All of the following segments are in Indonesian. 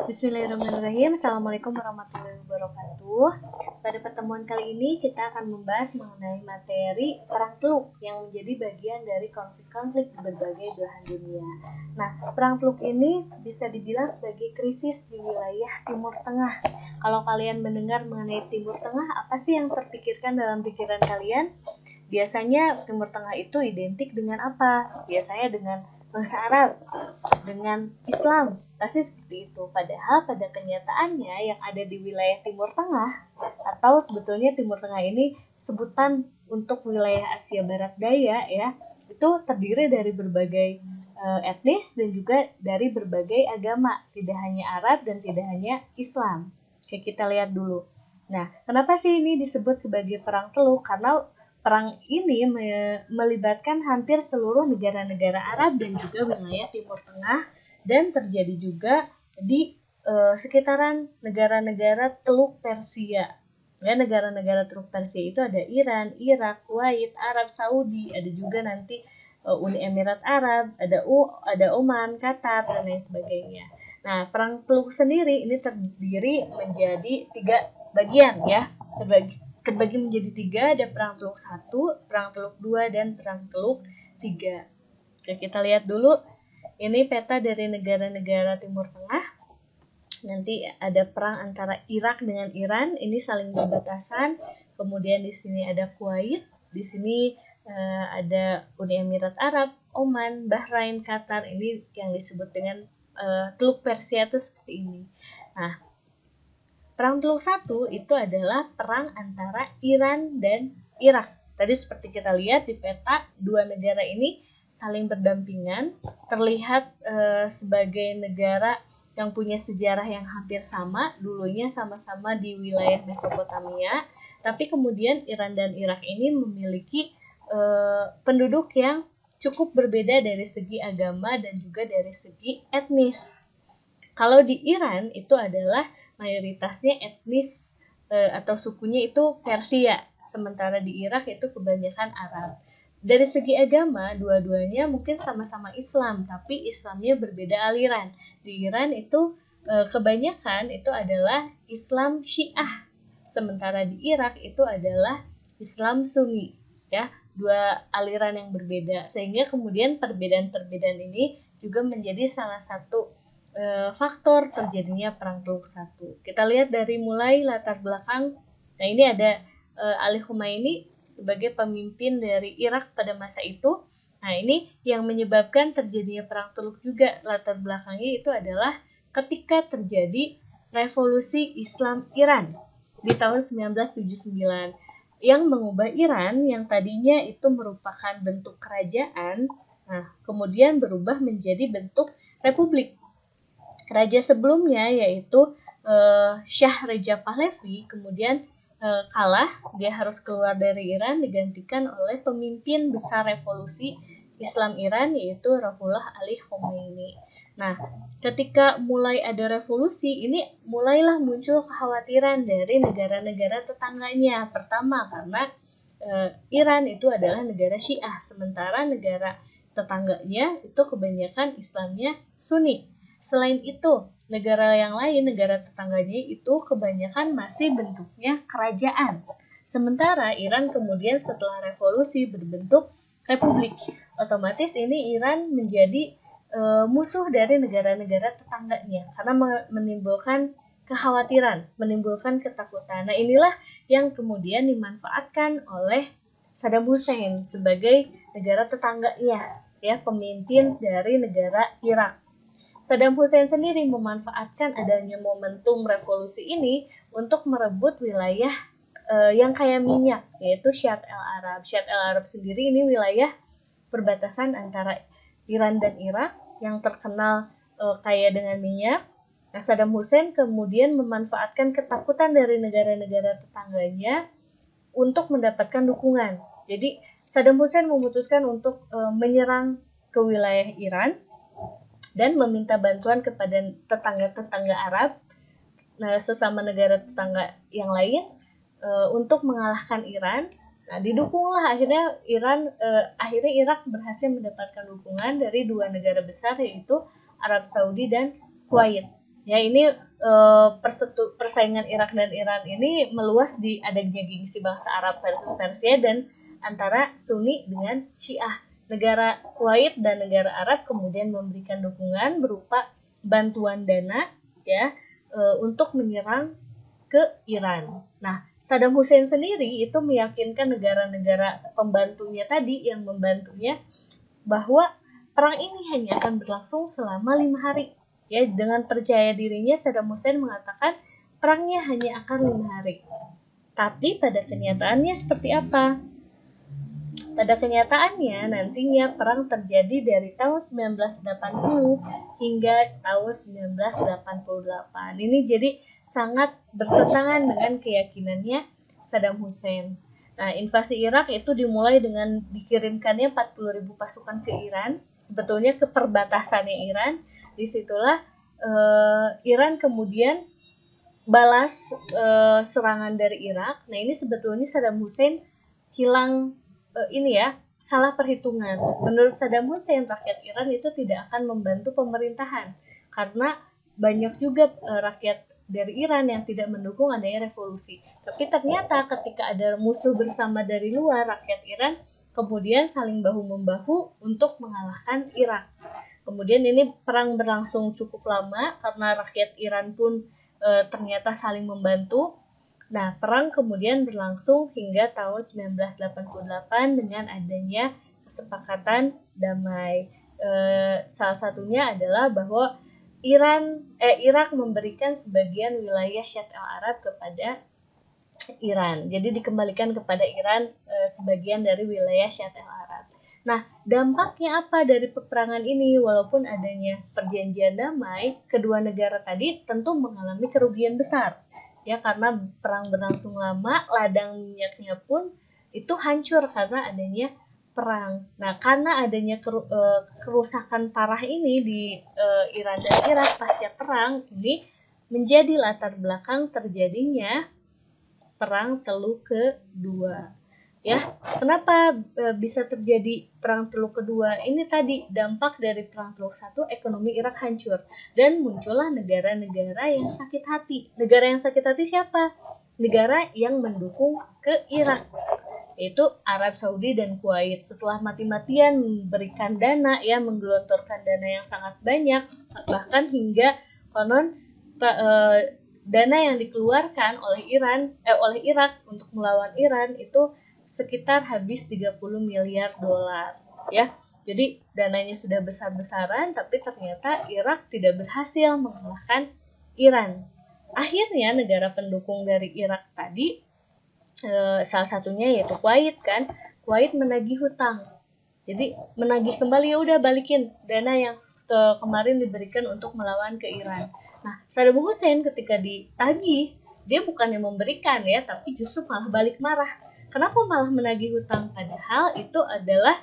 Bismillahirrahmanirrahim. Assalamualaikum warahmatullahi wabarakatuh. Pada pertemuan kali ini kita akan membahas mengenai materi Perang Teluk yang menjadi bagian dari konflik-konflik di berbagai belahan dunia. Nah, Perang Teluk ini bisa dibilang sebagai krisis di wilayah Timur Tengah. Kalau kalian mendengar mengenai Timur Tengah, apa sih yang terpikirkan dalam pikiran kalian? Biasanya Timur Tengah itu identik dengan apa? Biasanya dengan bangsa Arab, dengan Islam, pasti seperti itu. Padahal pada kenyataannya yang ada di wilayah Timur Tengah, atau sebetulnya Timur Tengah ini sebutan untuk wilayah Asia Barat Daya ya, itu terdiri dari berbagai etnis dan juga dari berbagai agama, tidak hanya Arab dan tidak hanya Islam. Oke, kita lihat dulu. Nah, kenapa sih ini disebut sebagai Perang Teluk? Karena perang ini melibatkan hampir seluruh negara-negara Arab dan juga wilayah Timur Tengah, dan terjadi juga di sekitaran negara-negara Teluk Persia. Ya, negara-negara Teluk Persia itu ada Iran, Irak, Kuwait, Arab Saudi, ada juga nanti Uni Emirat Arab, ada Oman, Qatar, dan lain sebagainya. Nah, Perang Teluk sendiri ini terdiri menjadi 3 bagian ya, terbagi menjadi 3, ada Perang Teluk 1, Perang Teluk 2, dan Perang Teluk 3. Oke, kita lihat dulu. Ini peta dari negara-negara Timur Tengah. Nanti ada perang antara Irak dengan Iran, ini saling berbatasan. Kemudian di sini ada Kuwait, di sini ada Uni Emirat Arab, Oman, Bahrain, Qatar. Ini yang disebut dengan Teluk Persia itu seperti ini. Nah, Perang Teluk 1 itu adalah perang antara Iran dan Irak. Tadi seperti kita lihat di peta, dua negara ini saling berdampingan, terlihat sebagai negara yang punya sejarah yang hampir sama, dulunya sama-sama di wilayah Mesopotamia, tapi kemudian Iran dan Irak ini memiliki penduduk yang cukup berbeda dari segi agama dan juga dari segi etnis. Kalau di Iran itu adalah mayoritasnya etnis atau sukunya itu Persia, sementara di Irak itu kebanyakan Arab. Dari segi agama, dua-duanya mungkin sama-sama Islam, tapi Islamnya berbeda aliran. Di Iran itu kebanyakan itu adalah Islam Syiah, sementara di Irak itu adalah Islam Sunni, ya, dua aliran yang berbeda. Sehingga kemudian perbedaan-perbedaan ini juga menjadi salah satu faktor terjadinya Perang Teluk 1. Kita lihat dari mulai latar belakang. Nah, ini ada Ali Khomeini sebagai pemimpin dari Irak pada masa itu. Nah, ini yang menyebabkan terjadinya Perang Teluk juga. Latar belakangnya itu adalah ketika terjadi revolusi Islam Iran di tahun 1979 yang mengubah Iran yang tadinya itu merupakan bentuk kerajaan, nah kemudian berubah menjadi bentuk republik. Raja sebelumnya yaitu Shah Reza Pahlavi kemudian kalah, dia harus keluar dari Iran, digantikan oleh pemimpin besar revolusi Islam Iran yaitu Ruhollah Ali Khomeini. Nah, ketika mulai ada revolusi ini mulailah muncul kekhawatiran dari negara-negara tetangganya. Pertama karena Iran itu adalah negara Syiah, sementara negara tetangganya itu kebanyakan Islamnya Sunni. Selain itu, negara yang lain, negara tetangganya itu kebanyakan masih bentuknya kerajaan. Sementara Iran kemudian setelah revolusi berbentuk republik. Otomatis ini Iran menjadi musuh dari negara-negara tetangganya karena menimbulkan kekhawatiran, menimbulkan ketakutan. Nah, inilah yang kemudian dimanfaatkan oleh Saddam Hussein sebagai negara tetangganya, ya, pemimpin dari negara Irak. Saddam Hussein sendiri memanfaatkan adanya momentum revolusi ini untuk merebut wilayah yang kaya minyak, yaitu Shatt al-Arab. Shatt al-Arab sendiri ini wilayah perbatasan antara Iran dan Irak yang terkenal kaya dengan minyak. Nah, Saddam Hussein kemudian memanfaatkan ketakutan dari negara-negara tetangganya untuk mendapatkan dukungan. Jadi Saddam Hussein memutuskan untuk menyerang ke wilayah Iran dan meminta bantuan kepada tetangga-tetangga Arab, sesama negara tetangga yang lain, untuk mengalahkan Iran. Nah, didukunglah akhirnya Irak berhasil mendapatkan dukungan dari dua negara besar yaitu Arab Saudi dan Kuwait. Ya, ini persaingan Irak dan Iran ini meluas di adanya gengsi bangsa Arab versus Persia dan antara Sunni dengan Syiah. Negara Kuwait dan negara Arab kemudian memberikan dukungan berupa bantuan dana ya untuk menyerang ke Iran. Nah, Saddam Hussein sendiri itu meyakinkan negara-negara pembantunya tadi yang membantunya bahwa perang ini hanya akan berlangsung selama 5 hari. Ya, dengan percaya dirinya Saddam Hussein mengatakan perangnya hanya akan 5 hari. Tapi pada kenyataannya seperti apa? Pada kenyataannya nantinya perang terjadi dari tahun 1980 hingga tahun 1988. Ini jadi sangat bertentangan dengan keyakinannya Saddam Hussein. Nah, invasi Irak itu dimulai dengan dikirimkannya 40.000 pasukan ke Iran, sebetulnya ke perbatasannya Iran. Disitulah Iran kemudian balas serangan dari Irak. Nah, ini sebetulnya Saddam Hussein hilang salah perhitungan. Menurut Saddam Hussein, rakyat Iran itu tidak akan membantu pemerintahan karena banyak juga rakyat dari Iran yang tidak mendukung adanya revolusi. Tapi ternyata ketika ada musuh bersama dari luar, rakyat Iran kemudian saling bahu-membahu untuk mengalahkan Irak. Kemudian ini perang berlangsung cukup lama karena rakyat Iran pun ternyata saling membantu. Nah, perang kemudian berlangsung hingga tahun 1988 dengan adanya kesepakatan damai. Salah satunya adalah bahwa Irak memberikan sebagian wilayah Syat al-Arab kepada Iran. Jadi dikembalikan kepada Iran sebagian dari wilayah Syat al-Arab. Nah, dampaknya apa dari peperangan ini? Walaupun adanya perjanjian damai, kedua negara tadi tentu mengalami kerugian besar. Ya, karena perang berlangsung lama, ladang minyaknya pun itu hancur karena adanya perang. Nah, karena adanya kerusakan parah ini di Iran dan Irak pasca perang, ini menjadi latar belakang terjadinya perang Teluk Kedua. Ya, kenapa bisa terjadi perang Teluk Kedua? Ini tadi dampak dari perang Teluk Satu, ekonomi Irak hancur dan muncullah negara-negara yang sakit hati. Negara yang sakit hati siapa? Negara yang mendukung ke Irak, yaitu Arab Saudi dan Kuwait. Setelah mati-matian memberikan dana, ya menggelontorkan dana yang sangat banyak, bahkan hingga konon dana yang dikeluarkan oleh oleh Irak untuk melawan Iran itu sekitar habis 30 miliar dolar. Ya, jadi dananya sudah besar-besaran, tapi ternyata Irak tidak berhasil mengalahkan Iran. Akhirnya negara pendukung dari Irak tadi, salah satunya yaitu Kuwait kan, Kuwait menagih hutang. Jadi menagih kembali, ya udah balikin dana yang kemarin diberikan untuk melawan ke Iran. Nah, Saddam Hussein ketika ditagih, dia bukannya memberikan ya, tapi justru malah balik marah. Kenapa malah menagih hutang? Padahal itu adalah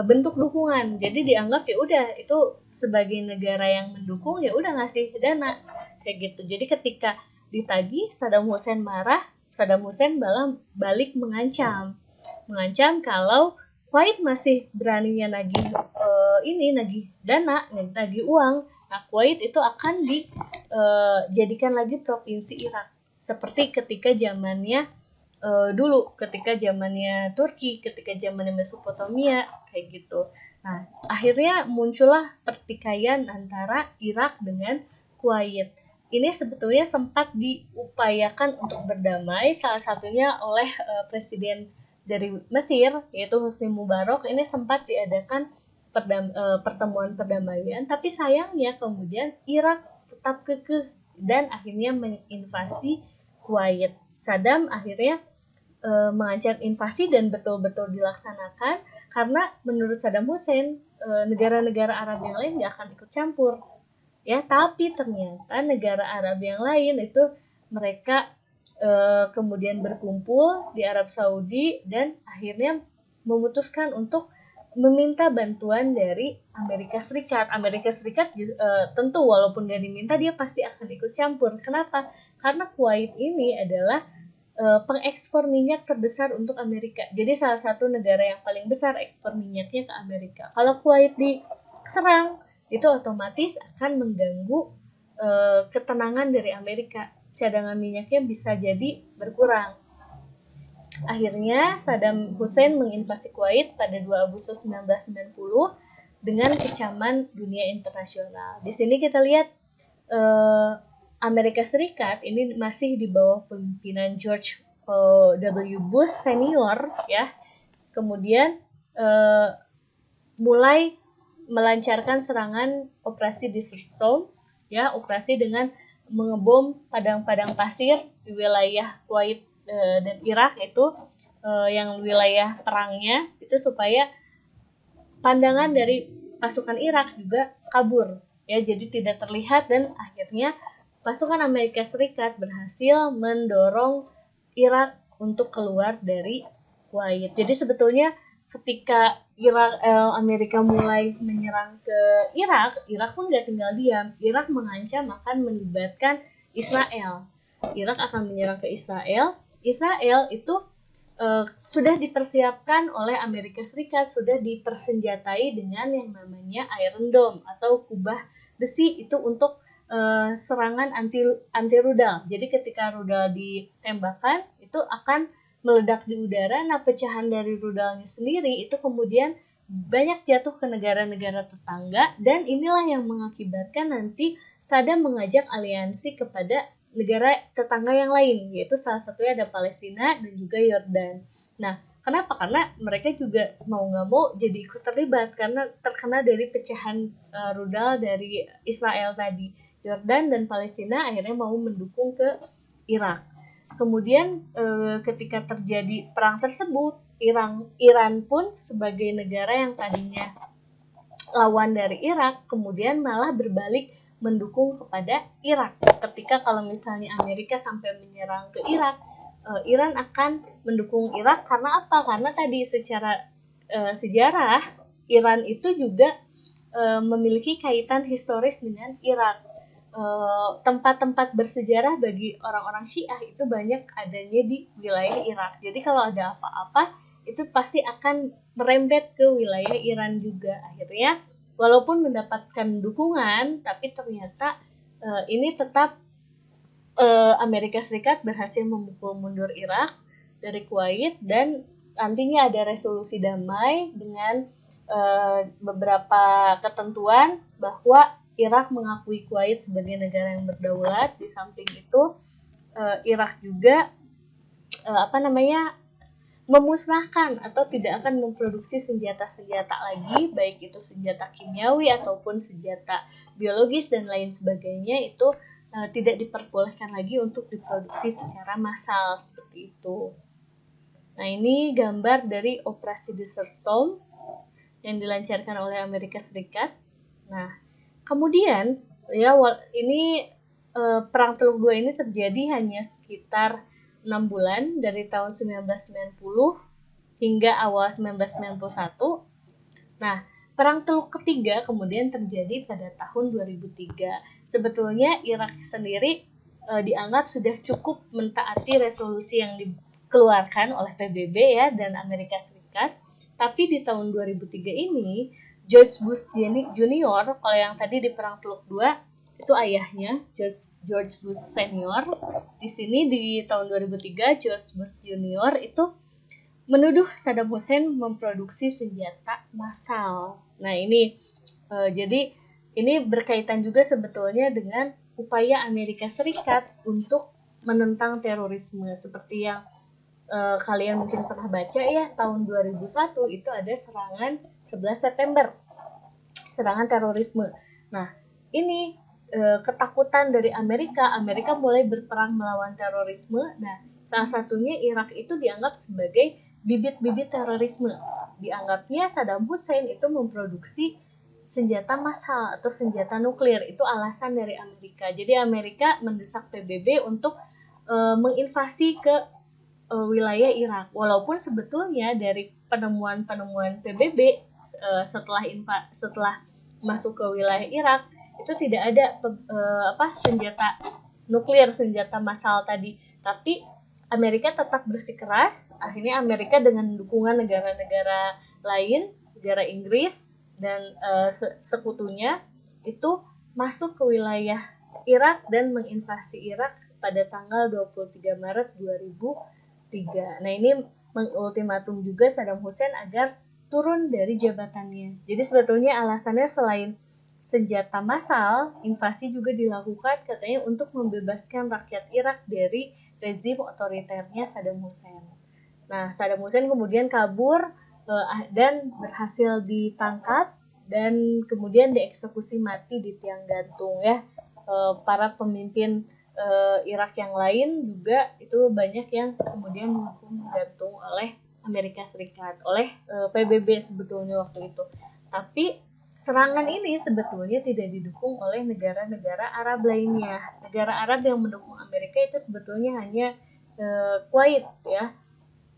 bentuk dukungan. Jadi dianggap ya udah itu sebagai negara yang mendukung, ya udah ngasih dana kayak gitu. Jadi ketika ditagih, Saddam Hussein marah, Saddam Hussein balik mengancam kalau Kuwait masih beraninya nagih dana, nagih uang, nah Kuwait itu akan dijadikan lagi provinsi Irak. Seperti ketika zamannya dulu, ketika zamannya Turki, ketika zamannya Mesopotamia, kayak gitu. Nah, akhirnya muncullah pertikaian antara Irak dengan Kuwait. Ini sebetulnya sempat diupayakan untuk berdamai, salah satunya oleh Presiden dari Mesir, yaitu Hosni Mubarak. Ini sempat diadakan pertemuan perdamaian, tapi sayangnya kemudian Irak tetap kekeh dan akhirnya menginvasi Kuwait. Saddam akhirnya mengancam invasi dan betul-betul dilaksanakan karena menurut Saddam Hussein negara-negara Arab yang lain gak akan ikut campur. Ya, tapi ternyata negara Arab yang lain itu mereka kemudian berkumpul di Arab Saudi dan akhirnya memutuskan untuk meminta bantuan dari Amerika Serikat. Amerika Serikat tentu walaupun gak diminta dia pasti akan ikut campur. Kenapa? Karena Kuwait ini adalah pengekspor minyak terbesar untuk Amerika. Jadi salah satu negara yang paling besar ekspor minyaknya ke Amerika. Kalau Kuwait diserang, itu otomatis akan mengganggu ketenangan dari Amerika. Cadangan minyaknya bisa jadi berkurang. Akhirnya Saddam Hussein menginvasi Kuwait pada 2 Agustus 1990 dengan kecaman dunia internasional. Di sini kita lihat Amerika Serikat ini masih di bawah pemimpinan George W. Bush senior, ya. Kemudian mulai melancarkan serangan operasi Desert Storm, ya, operasi dengan mengebom padang-padang pasir di wilayah Kuwait dan Irak itu yang wilayah perangnya itu, supaya pandangan dari pasukan Irak juga kabur, ya, jadi tidak terlihat, dan akhirnya pasukan Amerika Serikat berhasil mendorong Irak untuk keluar dari Kuwait. Jadi sebetulnya ketika Amerika mulai menyerang ke Irak, Irak pun gak tinggal diam. Irak mengancam akan melibatkan Israel. Irak akan menyerang ke Israel. Israel itu sudah dipersiapkan oleh Amerika Serikat, sudah dipersenjatai dengan yang namanya Iron Dome atau kubah besi itu untuk serangan anti rudal. Jadi ketika rudal ditembakkan itu akan meledak di udara. Nah, pecahan dari rudalnya sendiri itu kemudian banyak jatuh ke negara-negara tetangga, dan inilah yang mengakibatkan nanti Saddam mengajak aliansi kepada negara tetangga yang lain, yaitu salah satunya ada Palestina dan juga Yordan. Nah, kenapa? Karena mereka juga mau nggak mau jadi ikut terlibat karena terkena dari pecahan rudal dari Israel tadi. Yordan dan Palestina akhirnya mau mendukung ke Irak. Kemudian ketika terjadi perang tersebut, Iran pun sebagai negara yang tadinya lawan dari Irak, kemudian malah berbalik mendukung kepada Irak. Ketika kalau misalnya Amerika sampai menyerang ke Irak, Iran akan mendukung Irak karena apa? Karena tadi secara sejarah Iran itu juga memiliki kaitan historis dengan Irak. Tempat-tempat bersejarah bagi orang-orang Syiah itu banyak adanya di wilayah Irak. Jadi kalau ada apa-apa itu pasti akan merembet ke wilayah Iran juga. Akhirnya walaupun mendapatkan dukungan, tapi ternyata ini tetap Amerika Serikat berhasil memukul mundur Irak dari Kuwait, dan nantinya ada resolusi damai dengan beberapa ketentuan bahwa Irak mengakui Kuwait sebagai negara yang berdaulat. Di samping itu Irak juga memusnahkan atau tidak akan memproduksi senjata-senjata lagi, baik itu senjata kimiawi ataupun senjata biologis dan lain sebagainya, itu tidak diperbolehkan lagi untuk diproduksi secara massal seperti itu. Nah, ini gambar dari operasi Desert Storm yang dilancarkan oleh Amerika Serikat. Nah, kemudian ya ini Perang Teluk II ini terjadi hanya sekitar 6 bulan dari tahun 1990 hingga awal 1991. Nah, Perang Teluk ketiga kemudian terjadi pada tahun 2003. Sebetulnya Irak sendiri dianggap sudah cukup mentaati resolusi yang dikeluarkan oleh PBB ya dan Amerika Serikat. Tapi di tahun 2003 ini George Bush Junior, kalau yang tadi di Perang Teluk II itu ayahnya, George Bush Senior. Di sini di tahun 2003 George Bush Junior itu menuduh Saddam Hussein memproduksi senjata massal. Nah, ini jadi ini berkaitan juga sebetulnya dengan upaya Amerika Serikat untuk menentang terorisme, seperti yang kalian mungkin pernah baca ya, tahun 2001 itu ada serangan 11 September, serangan terorisme. Nah, ini ketakutan dari Amerika mulai berperang melawan terorisme. Nah, salah satunya Irak itu dianggap sebagai bibit-bibit terorisme. Dianggapnya Saddam Hussein itu memproduksi senjata massal atau senjata nuklir. Itu alasan dari Amerika. Jadi Amerika mendesak PBB untuk menginvasi ke wilayah Irak. Walaupun sebetulnya dari penemuan-penemuan PBB setelah masuk ke wilayah Irak itu tidak ada senjata nuklir, senjata massal tadi. Tapi Amerika tetap bersikeras. Akhirnya Amerika dengan dukungan negara-negara lain, negara Inggris dan sekutunya itu masuk ke wilayah Irak dan menginvasi Irak pada tanggal 23 Maret 2003. Nah, ini mengultimatum juga Saddam Hussein agar turun dari jabatannya. Jadi sebetulnya alasannya selain senjata massal, invasi juga dilakukan katanya untuk membebaskan rakyat Irak dari rezim otoriternya Saddam Hussein. Nah, Saddam Hussein kemudian kabur dan berhasil ditangkap dan kemudian dieksekusi mati di tiang gantung ya. Para pemimpin Irak yang lain juga itu banyak yang kemudian dihukum gantung oleh Amerika Serikat, oleh PBB sebetulnya waktu itu. Tapi serangan ini sebetulnya tidak didukung oleh negara-negara Arab lainnya. Negara Arab yang mendukung Amerika itu sebetulnya hanya Kuwait ya.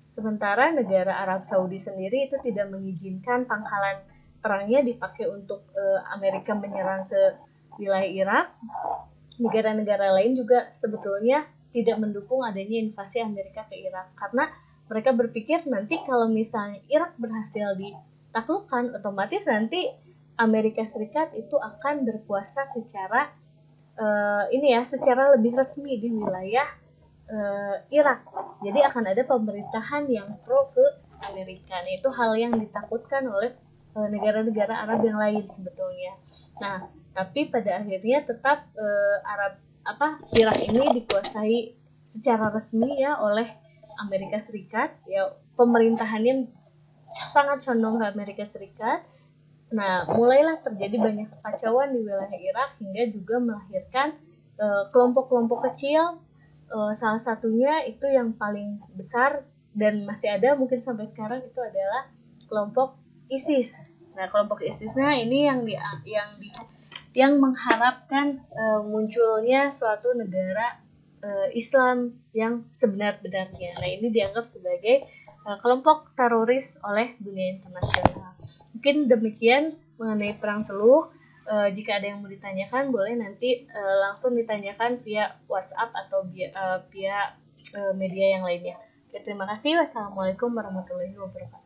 Sementara negara Arab Saudi sendiri itu tidak mengizinkan pangkalan perangnya dipakai untuk Amerika menyerang ke wilayah Irak. Negara-negara lain juga sebetulnya tidak mendukung adanya invasi Amerika ke Irak karena mereka berpikir nanti kalau misalnya Irak berhasil ditaklukkan, otomatis nanti Amerika Serikat itu akan berkuasa secara secara lebih resmi di wilayah Irak. Jadi akan ada pemerintahan yang pro ke Amerika. Nah, itu hal yang ditakutkan oleh negara-negara Arab yang lain sebetulnya. Nah, tapi pada akhirnya tetap Irak ini dikuasai secara resmi ya oleh Amerika Serikat. Ya, pemerintahannya sangat condong ke Amerika Serikat. Nah, mulailah terjadi banyak kekacauan di wilayah Irak hingga juga melahirkan kelompok-kelompok kecil. Salah satunya itu yang paling besar dan masih ada mungkin sampai sekarang itu adalah kelompok ISIS. Nah, kelompok ISIS-nya ini yang mengharapkan munculnya suatu negara Islam yang sebenar-benarnya. Nah, ini dianggap sebagai kelompok teroris oleh dunia internasional. Mungkin demikian mengenai Perang Teluk. Jika ada yang mau ditanyakan, boleh nanti langsung ditanyakan via WhatsApp atau via media yang lainnya. Oke, terima kasih. Wassalamualaikum warahmatullahi wabarakatuh.